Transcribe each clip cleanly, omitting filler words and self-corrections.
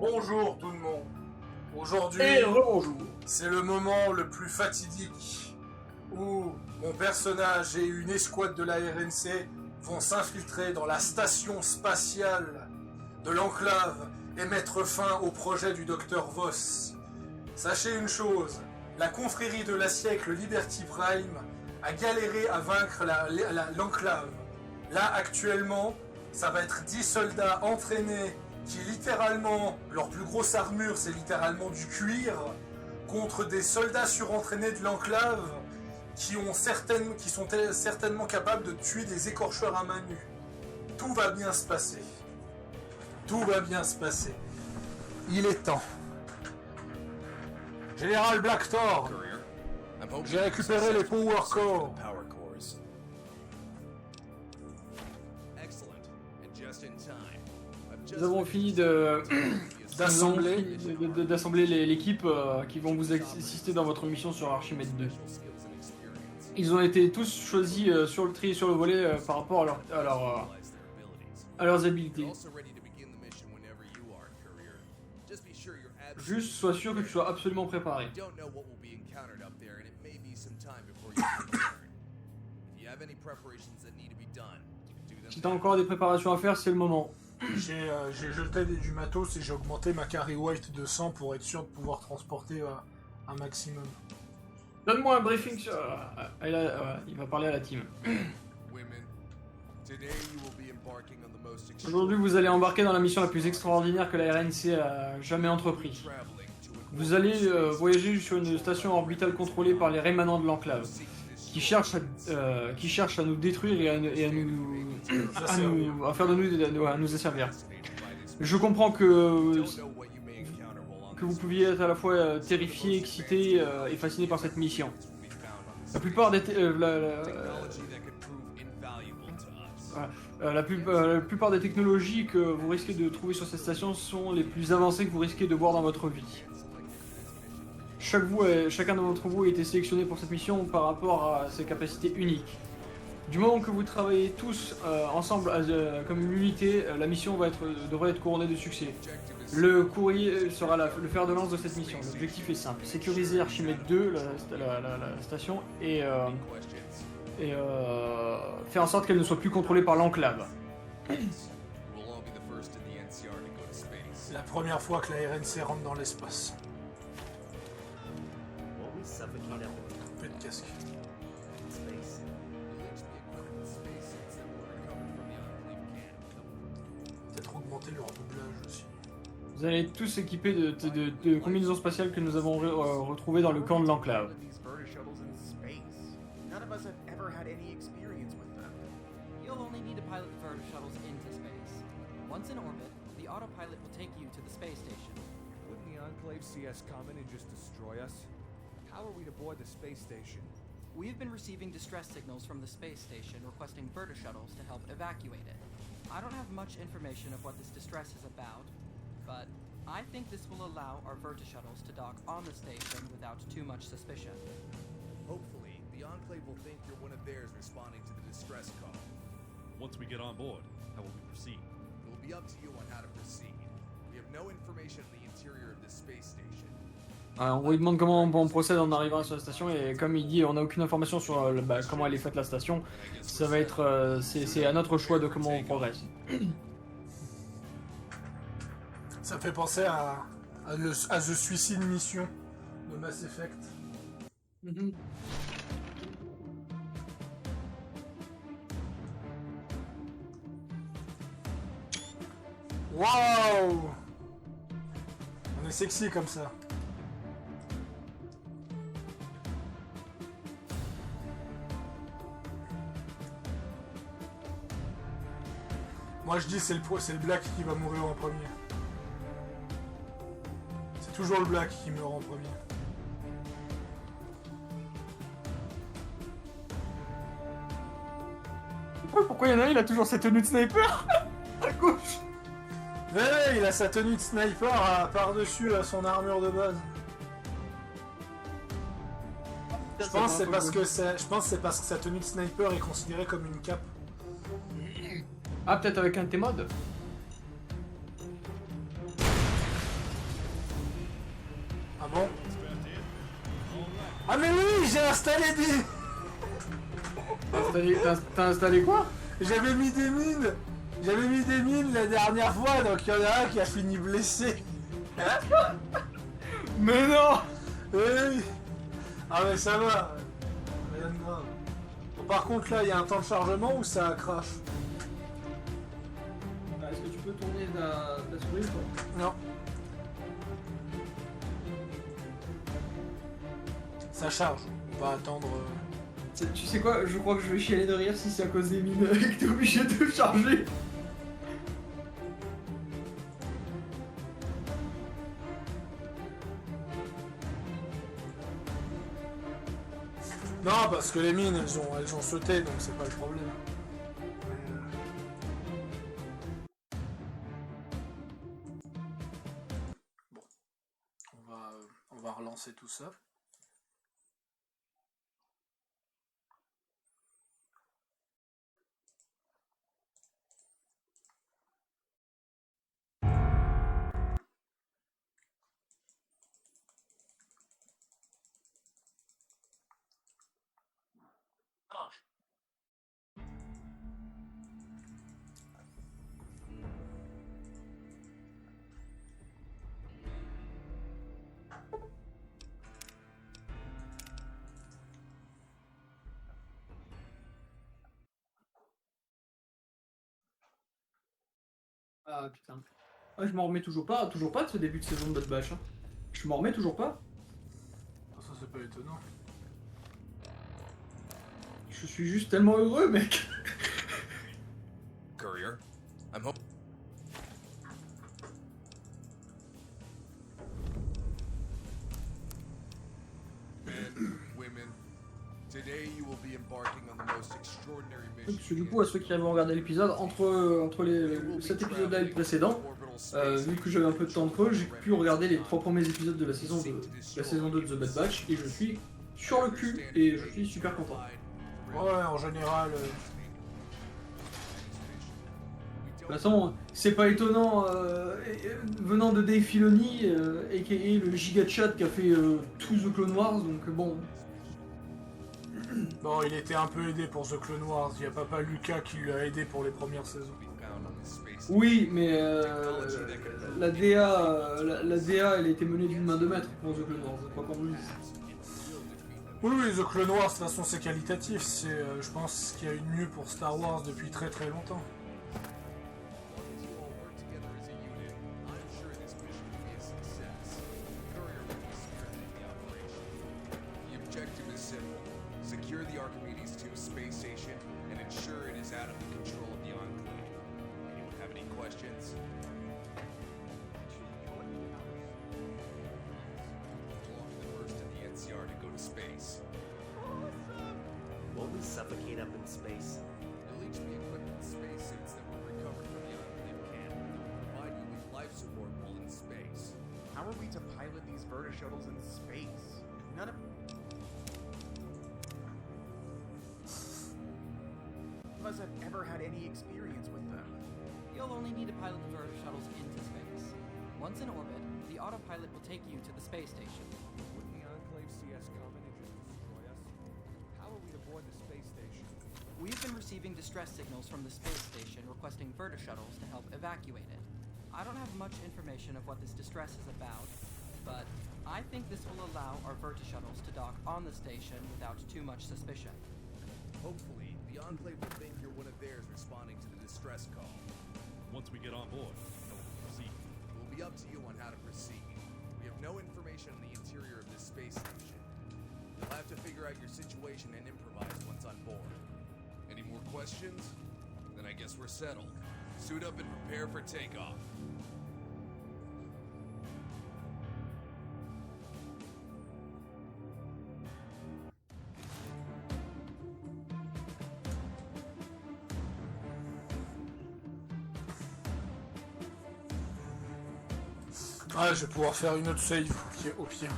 Bonjour tout le monde. Aujourd'hui, Et rebonjour. c'est le moment le plus fatidique où mon personnage et une escouade de la RNC vont s'infiltrer dans la station spatiale de l'Enclave et mettre fin au projet du Dr Voss. Sachez une chose, la confrérie de la siècle Liberty Prime a galéré à vaincre l'Enclave. Là, actuellement, ça va être 10 soldats entraînés qui littéralement, leur plus grosse armure c'est littéralement du cuir, contre des soldats surentraînés de l'Enclave qui sont certainement capables de tuer des écorcheurs à main nue. Tout va bien se passer. Tout va bien se passer. Il est temps. Général Blackthorn, j'ai récupéré les Power Core. Nous avons fini d'assembler l'équipe qui vont vous assister dans votre mission sur Archimède 2. Ils ont été tous choisis sur le tri et sur le volet par rapport à leurs habilités. Juste sois sûr que tu sois absolument préparé. Si tu as encore des préparations à faire, c'est le moment. J'ai jeté du matos et j'ai augmenté ma carry weight de 100 pour être sûr de pouvoir transporter un maximum. Donne-moi un briefing sur... il va parler à la team. Aujourd'hui, vous allez embarquer dans la mission la plus extraordinaire que la RNC a jamais entrepris. Vous allez voyager sur une station orbitale contrôlée par les rémanents de l'Enclave, qui cherchent à nous détruire et à faire de nous à nous asservir. Je comprends que vous pouviez être à la fois terrifié, excité et fasciné par cette mission. La plupart des technologies que vous risquez de trouver sur cette station sont les plus avancées que vous risquez de voir dans votre vie. Chacun d'entre vous a été sélectionné pour cette mission par rapport à ses capacités uniques. Du moment que vous travaillez tous ensemble comme une unité, la mission devrait être couronnée de succès. Le courrier sera le fer de lance de cette mission. L'objectif est simple, sécuriser Archimède 2, la station, et faire en sorte qu'elle ne soit plus contrôlée par l'Enclave. C'est la première fois que la RNC rentre dans l'espace. Peu de casque. Peut-être augmenter leur doublage aussi. Vous allez être tous équipés de combinaisons spatiales que nous avons retrouvées dans le camp de l'Enclave. You'll only need to pilot the Verta shuttles into space. Once in orbit, the autopilot will take you to the space station. Wouldn't the Enclave see us coming and just destroy us? How are we to board the space station? We have been receiving distress signals from the space station requesting Verta shuttles to help evacuate it. I don't have much information of what this distress is about, but I think this will allow our Verta shuttles to dock on the station without too much suspicion. Hopefully, the Enclave will think you're one of theirs responding to the distress call. Once we get on board, how will we proceed? It will be up to you on how to proceed. We have no information on the interior of this space station. On lui demande comment on procède en arrivant sur la station et comme il dit on n'a aucune information sur comment elle est faite la station, ça va être c'est à notre choix de comment on progresse. Ça me fait penser à The Suicide Mission de Mass Effect. Waouh! On est sexy comme ça. Moi je dis c'est le Black qui va mourir en premier. C'est toujours le Black qui meurt en premier. Pourquoi il y en a un, il a toujours sa tenue de sniper à gauche? Ouais, il a sa tenue de sniper par-dessus son armure de base. Je pense que c'est parce que sa tenue de sniper est considérée comme une cape. Ah, peut-être avec un de tes mods. bon? Ah mais oui, j'ai installé des... T'as installé quoi? J'avais mis des mines. J'avais mis des mines la dernière fois, donc il y en a un qui a fini blessé. Mais non! Oui. Ah mais ça va. Rien de grave. Bon, par contre là, il y a un temps de chargement ou ça crache? Est-ce que tu peux tourner la souris ou pas? Non. Ça charge. On va attendre... Tu sais quoi? Je crois que je vais chialer de rire si c'est à cause des mines et que t'es obligé de charger. Non, parce que les mines, elles ont sauté, donc c'est pas le problème. Bon, on va relancer tout ça. Ah putain. Ah, je m'en remets toujours pas de ce début de saison de Bad Batch. Hein. Je m'en remets toujours pas. Ça c'est pas étonnant. Je suis juste tellement heureux, mec. Courier, I'm home. Men, women, today you will be embarking on the most extraordinary mission. Parce que du coup, à ceux qui avaient regardé l'épisode, entre cet épisode-là et le précédent, vu que j'avais un peu de temps de creux, j'ai pu regarder les 3 premiers épisodes de la saison 2 de The Bad Batch et je suis sur le cul et je suis super content. Ouais, en général... De toute façon, c'est pas étonnant, venant de Dave Filoni, a.k.a. le giga chat qui a fait tout The Clone Wars, donc bon... Bon, il était un peu aidé pour The Clone Wars, il y a papa Lucas qui lui a aidé pour les premières saisons. Oui, mais la DA, elle a été menée d'une main de maître pour The Clone Wars, pas qu'on me dise. Oui, The Clone Wars, de toute façon, c'est qualitatif. C'est, je pense, ce qu'il y a eu de mieux pour Star Wars depuis très très longtemps. Secure the Archimedes 2 space station and ensure it is out of the control of the Enclave. Anyone have any questions? Belong to the first in the NCR to go to space. Won't we suffocate up in space? You'll each be equipped with spacesuits that were recovered from the Enclave camp and provide you with life support while in space. How are we to pilot these Verta shuttles in space? None of us have ever had any experience with them. You'll only need to pilot the Verta shuttles into space. Once in orbit, the autopilot will take you to the space station. Wouldn't the Enclave CS come in and just destroy us? How are we to board the space station? We've been receiving distress signals from the space station requesting Verta shuttles to help evacuate it. I don't have much information of what this distress is about, but I think this will allow our Verta shuttles to dock on the station without too much suspicion. Hopefully, the Enclave will think you're one of theirs responding to the distress call. Once we get on board, how will we proceed? It will be up to you on how to proceed. We have no information on the interior of this space station. You'll have to figure out your situation and improvise once on board. Any more questions? Then I guess we're settled. Suit up and prepare for takeoff. Ah, je vais pouvoir faire une autre save au pire.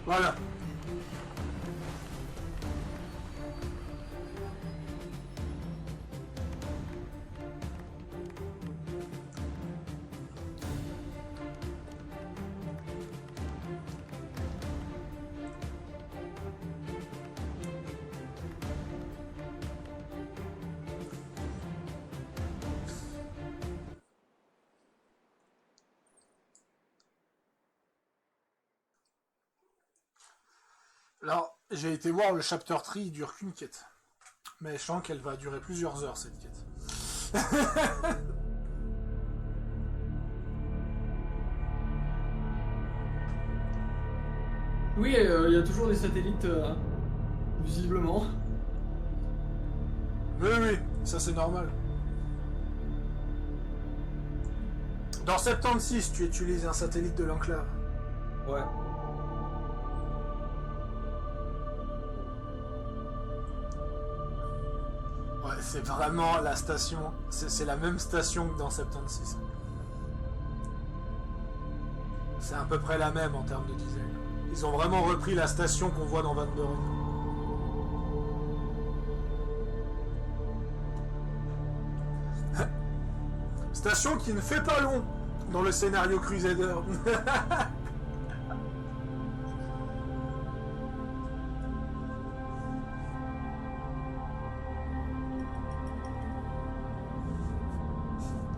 Voilà. Alors, j'ai été voir le chapter 3, il dure qu'une quête. Mais je sens qu'elle va durer plusieurs heures, cette quête. Oui, il y a toujours des satellites, visiblement. Oui, oui, ça c'est normal. Dans 76, tu utilises un satellite de l'enclave. Ouais. Ouais, c'est vraiment la station. C'est la même station que dans 76. C'est à peu près la même en termes de design. Ils ont vraiment repris la station qu'on voit dans Van Buren. Station qui ne fait pas long dans le scénario Crusader.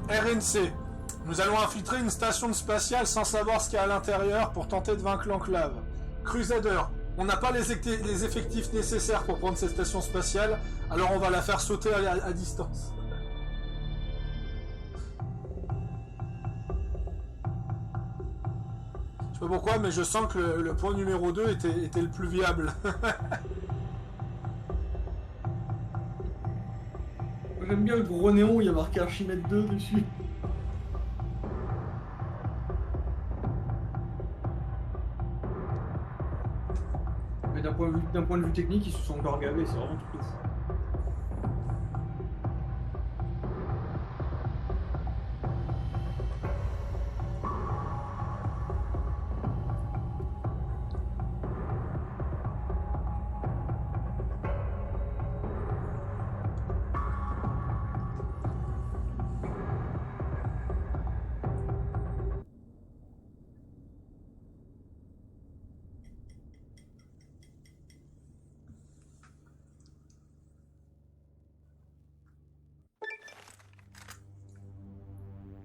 RNC. Nous allons infiltrer une station spatiale sans savoir ce qu'il y a à l'intérieur pour tenter de vaincre l'enclave. Crusader. On n'a pas les effectifs nécessaires pour prendre cette station spatiale, alors on va la faire sauter à distance. Je sais pas pourquoi, mais je sens que le point numéro 2 était le plus viable. J'aime bien le gros néon, il y a marqué Archimède 2 dessus. Mais d'un point de vue technique, ils se sont encore gavés, c'est vraiment tout ouf.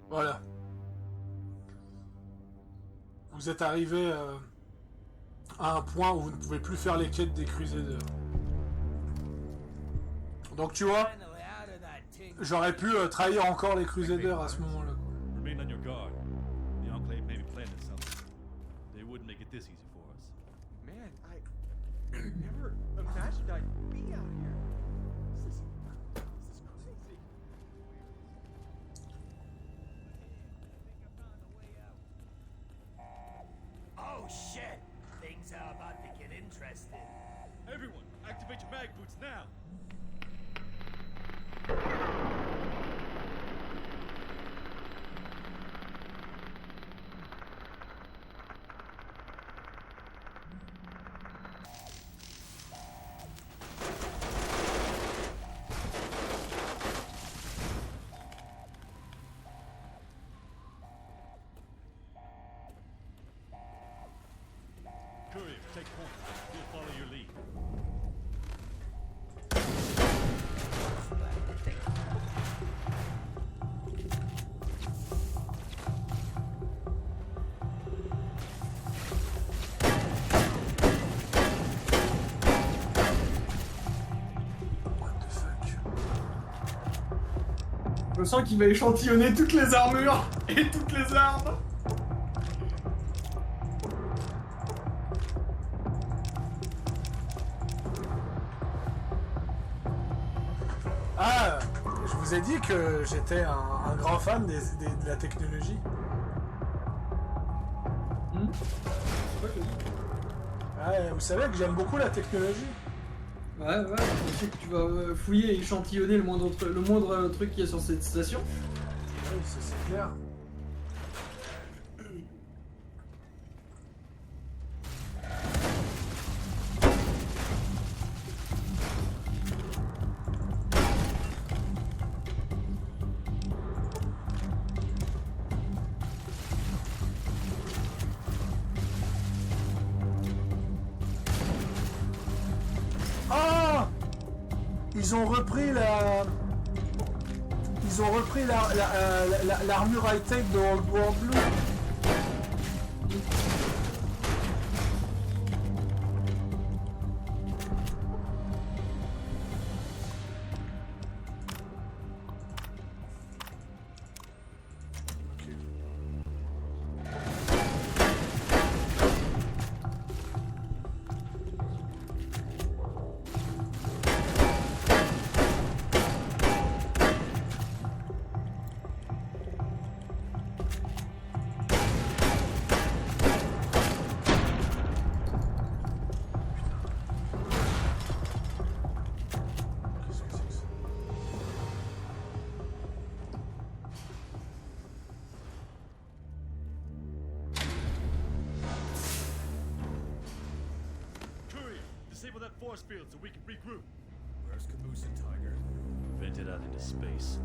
Voilà. Vous êtes arrivé à un point où vous ne pouvez plus faire les quêtes des Crusaders. Donc tu vois, j'aurais pu trahir encore les Crusaders à ce moment-là. Remain on your guard. The Enclave may be planning something. They wouldn't make it this easy for us. Man, I never imagined I'd be out here. This is crazy. Oh shit! Things are about to get interesting. Everyone, activate your mag boots now! Courier, take point. We'll follow your lead. What the fuck? Je sens qu'il va échantillonner toutes les armures et toutes les armes. Ah, je vous ai dit que j'étais un grand fan de la technologie. Ouais, vous savez que j'aime beaucoup la technologie. Ouais, je sais que tu vas fouiller et échantillonner le moindre truc qu'il y a sur cette station. Oui, c'est clair. Ils ont repris l'armure high-tech de Old World Blue. Disable that force field so we can regroup. Where's Caboose and Tiger? Vented out into space.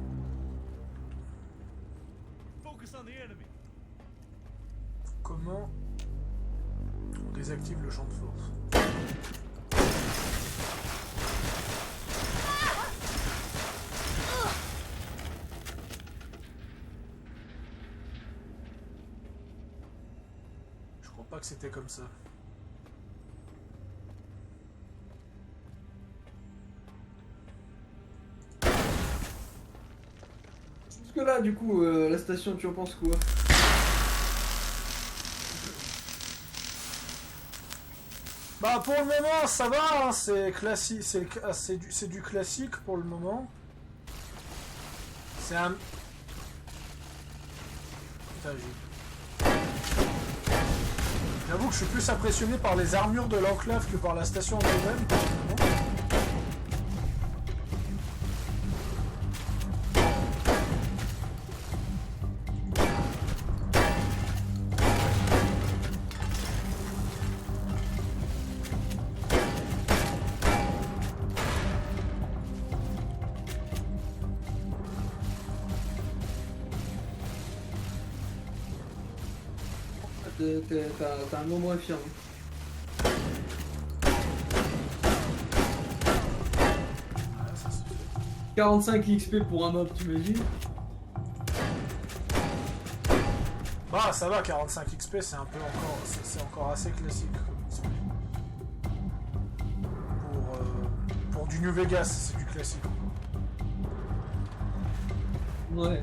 Focus on the enemy. Comment on désactive le champ de force? Je crois pas que c'était comme ça. Parce que là, du coup, la station, tu en penses quoi? Bah pour le moment ça va, hein, c'est classique, c'est du classique pour le moment. C'est un... Putain, j'avoue que je suis plus impressionné par les armures de l'enclave que par la station en elle-même. T'as un nombre infirme. Ah, ça se fait. 45 XP pour un mob, t'imagines? Bah ça va, 45 XP c'est un peu encore, c'est encore assez classique comme XP. Pour du New Vegas, c'est du classique. Ouais.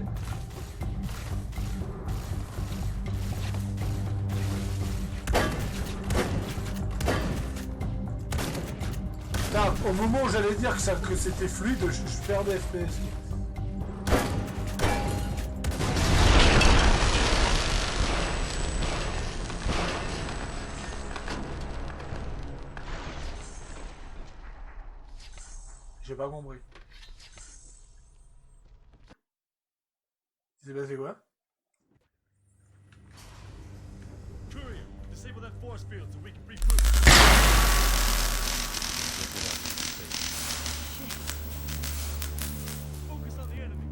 Là, au moment où j'allais dire que c'était fluide, je perds des FPS. J'ai pas compris. Il s'est passé quoi? Courier, disable that force field so we can regroup. Focus on the enemy.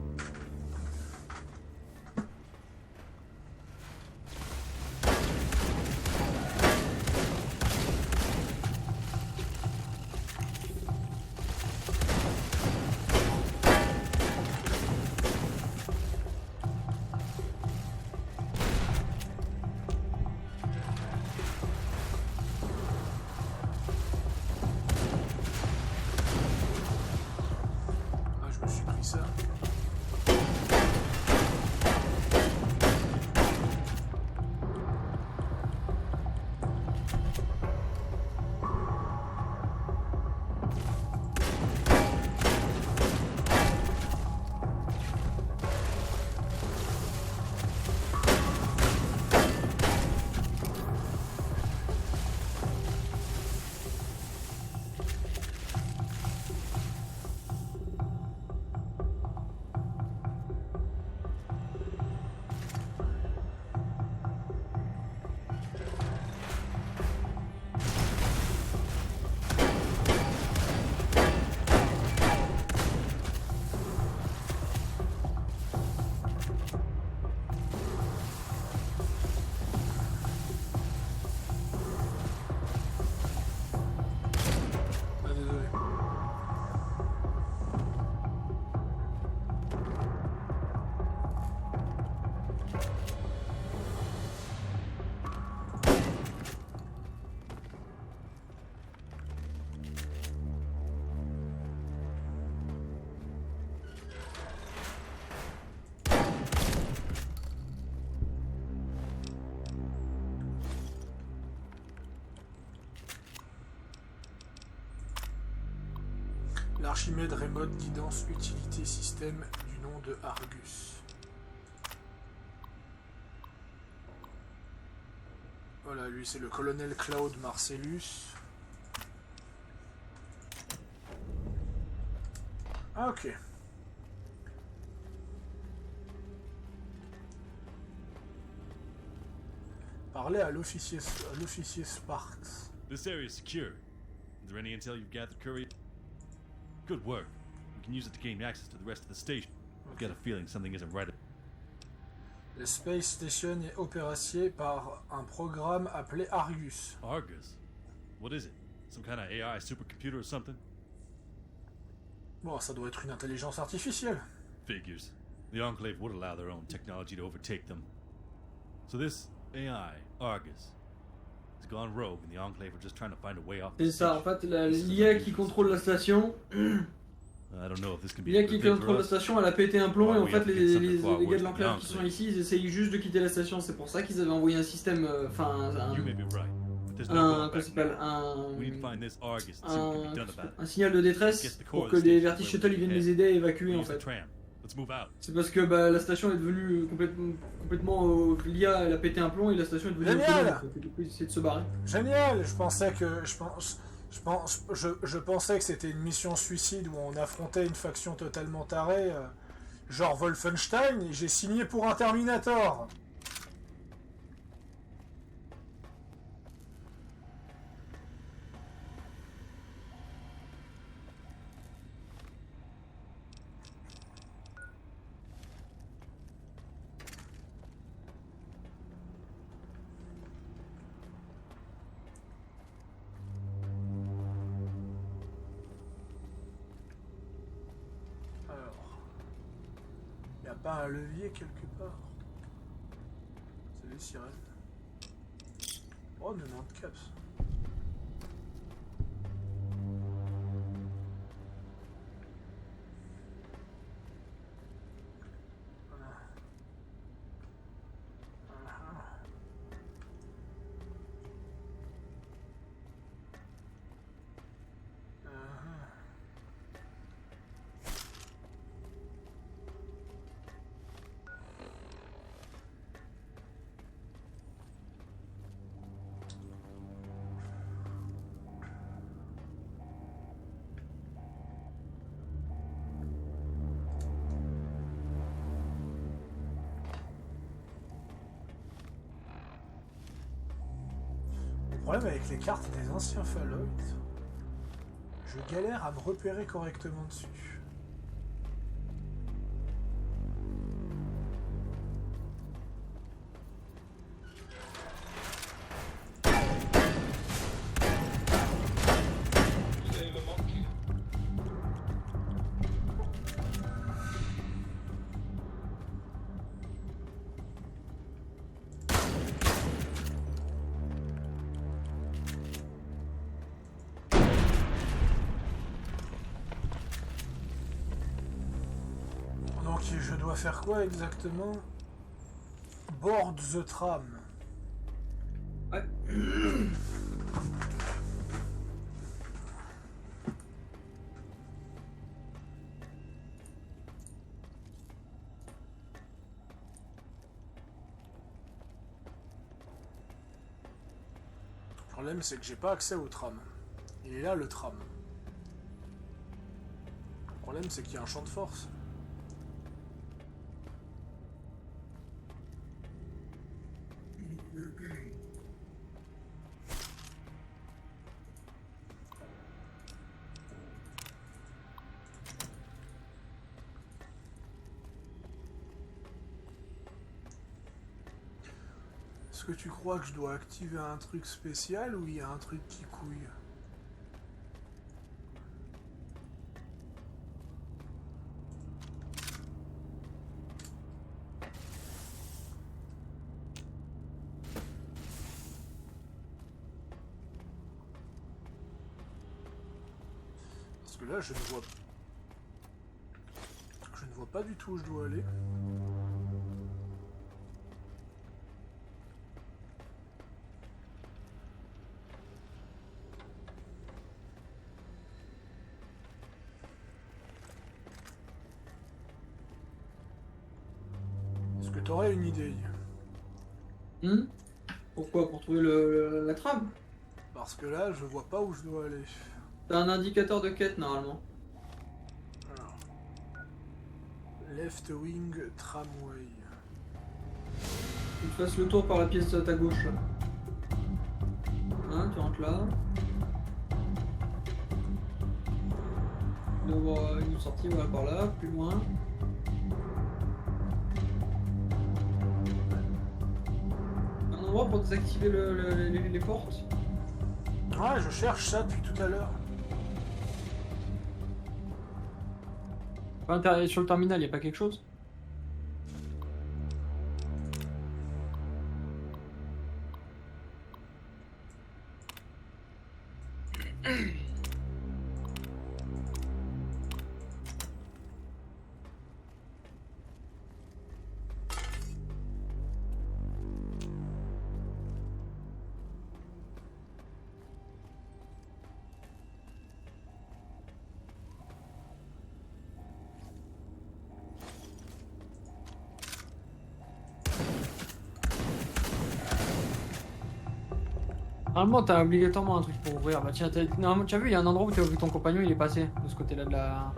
Archimède Remote Guidance Utilité Système du nom de Argus. Voilà, lui c'est le colonel Claude Marcellus. Ah ok. Parlez à l'officier Sparks. This area is secure. Is there any intel you've gathered, Courier? Good work. We can use it to gain access to the rest of the station. I've got a feeling something isn't right. Le Space Station est opérationné par un programme appelé Argus. Argus? What is it? Some kind of AI supercomputer or something? Bon, ça doit être une intelligence artificielle. Figures. The Enclave would allow their own technology to overtake them. So this AI, Argus, has gone rogue and the Enclave are just trying to find a way off. C'est ça, en fait, l'IA qui contrôle la station. I don't know if this can be L'IA a qui good thing for contrôle la us. station, elle a pété un plomb et en Oui, fait oui, les oui, oui, gars de oui, l'enclave oui, qui oui. sont ici, ils essayent juste de quitter la station. C'est pour ça qu'ils avaient envoyé un système, You may be right, but there's no un, going comment ça back s'appelle, now. We need to find this Argus and see what can be done about it. un signal de détresse pour que les Vertige Shuttle ils viennent les aider à évacuer en Use the fait. tram. Let's move out. C'est parce que bah, la station est devenue complètement l'IA elle a pété un plomb et la station est devenue Génial. autonome, en fait. Et du coup ils essaient de se barrer. Génial. Je pensais que c'était une mission suicide où on affrontait une faction totalement tarée, genre Wolfenstein, et j'ai signé pour un Terminator. Alors, y a pas un levier quelque part? C'est les sirènes. Oh, 90 caps. Voilà. Ah. Ah. Le problème avec les cartes des anciens Fallout, je galère à me repérer correctement dessus. Donc je dois faire quoi exactement? Board the tram. Ouais. Le problème c'est que j'ai pas accès au tram. Il est là le tram. Le problème c'est qu'il y a un champ de force. Est-ce que tu crois que je dois activer un truc spécial ou il y a un truc qui couille? Parce que là je ne vois pas du tout où je dois aller. t'aurais une idée. Hmm. Pourquoi? Pour trouver la trame? Parce que là, je vois pas où je dois aller. T'as un indicateur de quête normalement. Alors. Left Wing Tramway. Tu te fasses le tour par la pièce à ta gauche là. Hein, tu rentres là. Tu dois avoir une sortie, voilà, par là, plus loin. Un endroit pour désactiver les portes. Ouais, je cherche ça depuis tout à l'heure. Sur le terminal, y a pas quelque chose? Normalement, t'as obligatoirement un truc pour ouvrir. Bah tiens, normalement, tu as vu, il y a un endroit où t'as vu ton compagnon, il est passé de ce côté-là de la.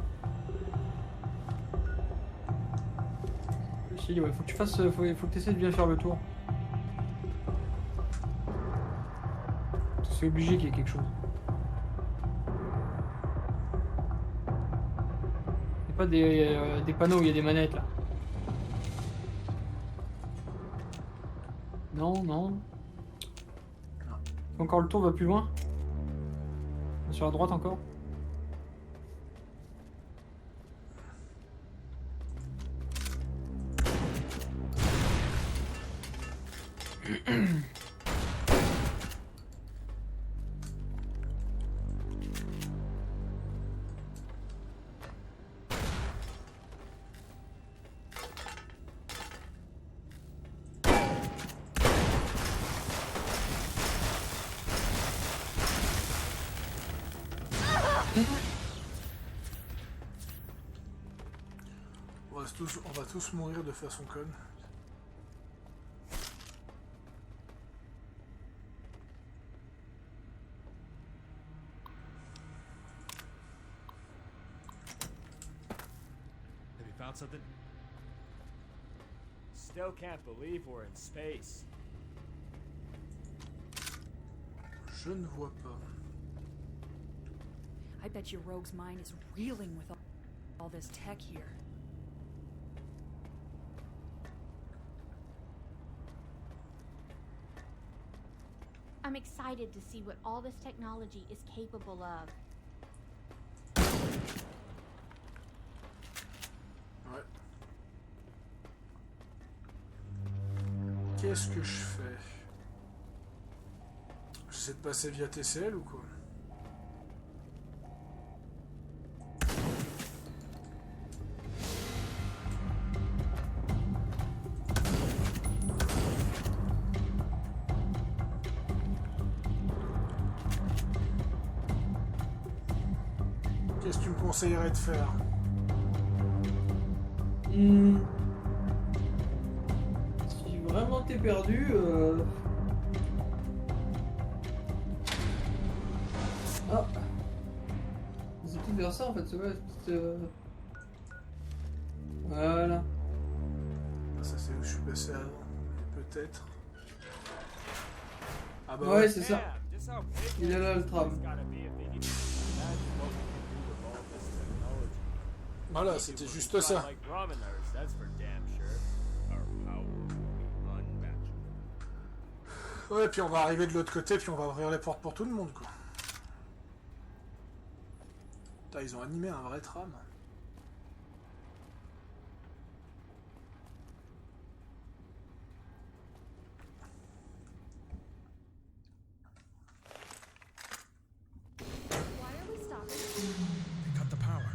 Si, ouais, faut que tu fasses, faut que tu essaies de bien faire le tour. C'est obligé qu'il y ait quelque chose. Il n'y a pas des panneaux où il y a des manettes là. Non, non. Encore le tour va plus loin. Sur la droite encore. On va tous mourir de façon conne. Have you found something? Still can't believe we're in space. Je ne vois pas. I bet your rogue's mind is reeling with all this tech here. I'm excited to see what all this technology is capable of. Ouais. Qu'est-ce que je fais? J'essaie de passer via TCL ou quoi? Qu'est-ce que tu me conseillerais de faire? Si vraiment t'es perdu, Ah, c'est tout vers ça en fait, c'est vrai. Voilà. Ça c'est où je suis passé avant. Peut-être. Ah bah Ouais, c'est ça. Damn, just how big Il est là le tram. it's gotta be if they need to imagine what we can do with all this technology. Voilà, c'était juste ça. Like Romaners, that's for damn sure. Our power will be unmatchable. Ouais, puis on va arriver de l'autre côté, puis on va ouvrir les portes pour tout le monde, quoi. Putain, ils ont animé un vrai tram. Why are we stopping? They cut the power.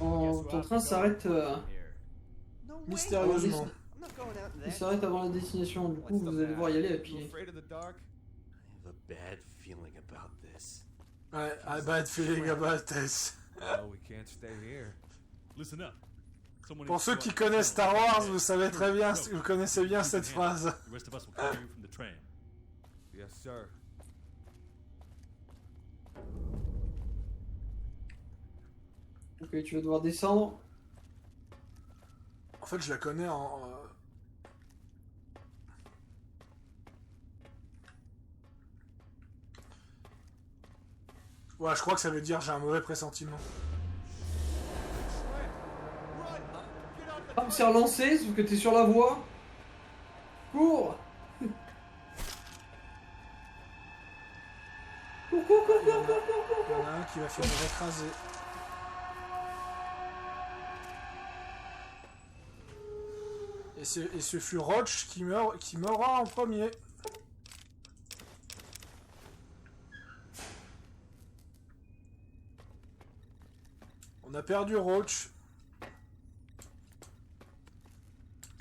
Oh, ton train s'arrête. No way. Mystérieusement. I'm not going out in Il that. s'arrête avant la destination. Du coup, What's the vous allez devoir y matter? aller à You pied. afraid of the dark? I have a bad feeling about this. Ouais, I bad feeling about this. No, we can't stay here. Listen up. Someone Pour needs ceux to qui go out connaissent and Star tell Wars, them. vous savez très bien, Go. vous connaissez bien You cette can handle phrase. it. The rest of us will cover you from the tram. Yes, sir. Ok, tu vas devoir descendre. En fait, je la connais en... Ouais, je crois que ça veut dire j'ai un mauvais pressentiment. Ah, c'est relancé, sauf que t'es sur la voie. Cours. Cours, cours, cours, cours, cours, cours, Il y en a un qui va finir écrasé. Et ce fut Roach qui meura en premier. On a perdu Roach.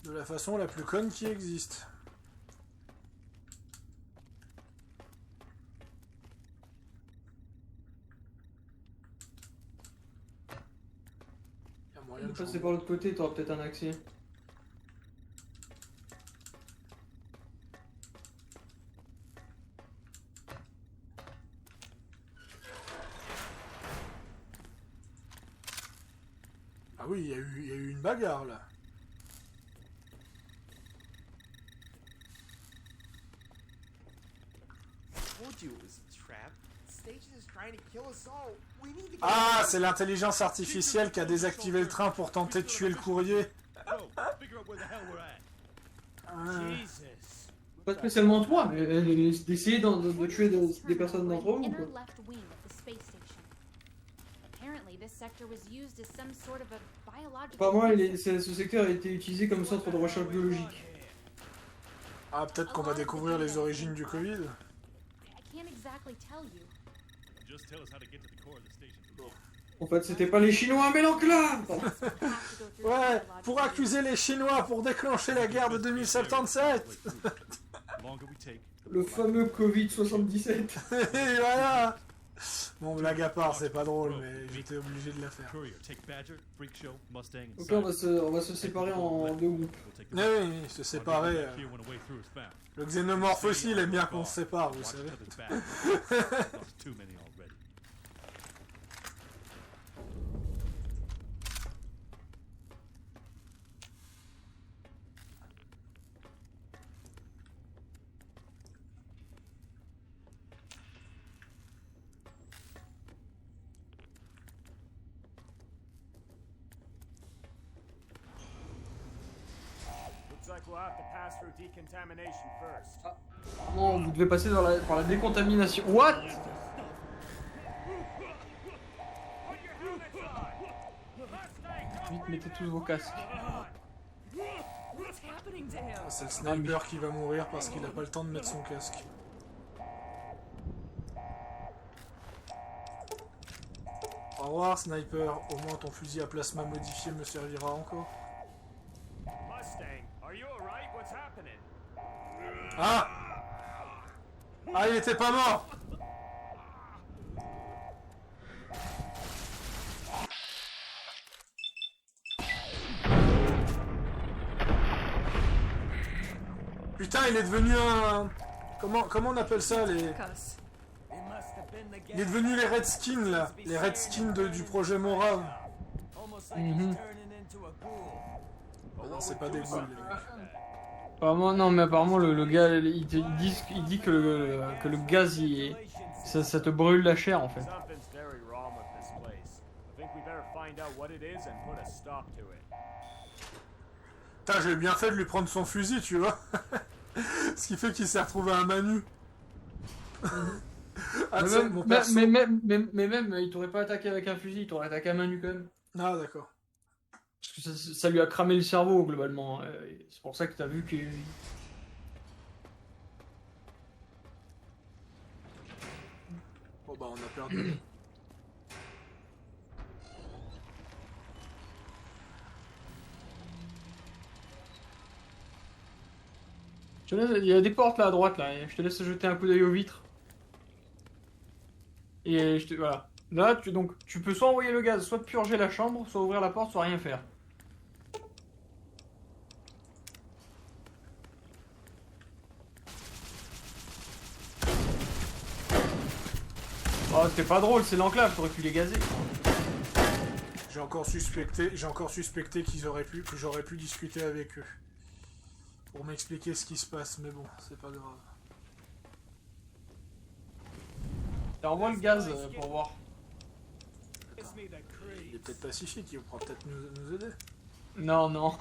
De la façon la plus conne qui existe. Il y a moyen de passer jouer. par l'autre côté, t'auras peut-être un accès. Ah oui, il y a eu une bagarre là. Ah, c'est l'intelligence artificielle qui a désactivé le train pour tenter de tuer le courrier. Go. Figure out where the hell we're at. Ah. Pas spécialement toi, mais d'essayer de tuer des personnes d'entre vous. Inner Quoi. left wing of the space station. Apparently, this sector was used as some sort of a biological. Apparemment, ce secteur a été utilisé comme centre de recherche biologique. Ah, peut-être qu'on va découvrir les origines du Covid. I can't exactly tell you. Just tell us how to get to the core of the station. En fait, c'était pas les Chinois, mais l'enclave. Ouais, pour accuser les Chinois pour déclencher la guerre de 2077. The longer we take, Le fameux Covid-77. Et voilà. Bon, blague à part, c'est pas drôle, mais j'étais obligé de la faire. Courier, take Badger, Freak Show, Mustang, and Donc là, Silent. on va se séparer en deux groupes. We'll take the Oui, rest. oui, se séparer. Here when a way through is found. Le xénomorphe aussi, il aime bien qu'on se sépare, vous Watch savez. each other's back. We've lost too many already. Looks like we'll have to pass through decontamination first. Non, vous devez passer par la décontamination. What? Put your helmets on! Mustang, come Vite, mettez tous vos casques. What's happening to him? C'est le sniper qui va mourir parce qu'il a pas le temps de mettre son casque. Au revoir, sniper. Au moins ton fusil à plasma modifié me servira encore. Mustang, are you alright? What's happening? Ah! Ah, il était pas mort! Putain, il est devenu un... Comment on appelle ça, les... Us. It must have been the Il est devenu les Redskins, là. Les Redskins du projet Mora. Almost like he's turning Mhm. into a ghoul. Non, c'est pas des ghouls, les mecs. Apparemment, non, mais apparemment, le gars, il dit que le gaz, ça te brûle la chair, en fait. Something's very wrong with this place. I think we better find out what it is and put a stop to it. Putain, j'ai bien fait de lui prendre son fusil, tu vois. Ce qui fait qu'il s'est retrouvé à main nue. Ah, tu sais, mon perso... mais même, il t'aurait pas attaqué avec un fusil, il t'aurait attaqué à main nue quand même. Ah, d'accord. Parce que ça lui a cramé le cerveau, globalement. C'est pour ça que t'as vu qu'il... Bon, bah, on a perdu. Il y a des portes là à droite, là. Je te laisse jeter un coup d'œil aux vitres. Et voilà. Là, tu peux soit envoyer le gaz, soit purger la chambre, soit ouvrir la porte, soit rien faire. Oh, c'était pas drôle, c'est l'enclave, t'aurais pu les gazer. J'ai encore suspecté qu'ils auraient pu, que j'aurais pu discuter avec eux. Pour m'expliquer ce qui se passe, mais bon, c'est pas grave. Envoie le gaz pour voir. Il est peut-être pacifique, il pourra peut-être nous aider. Non, non.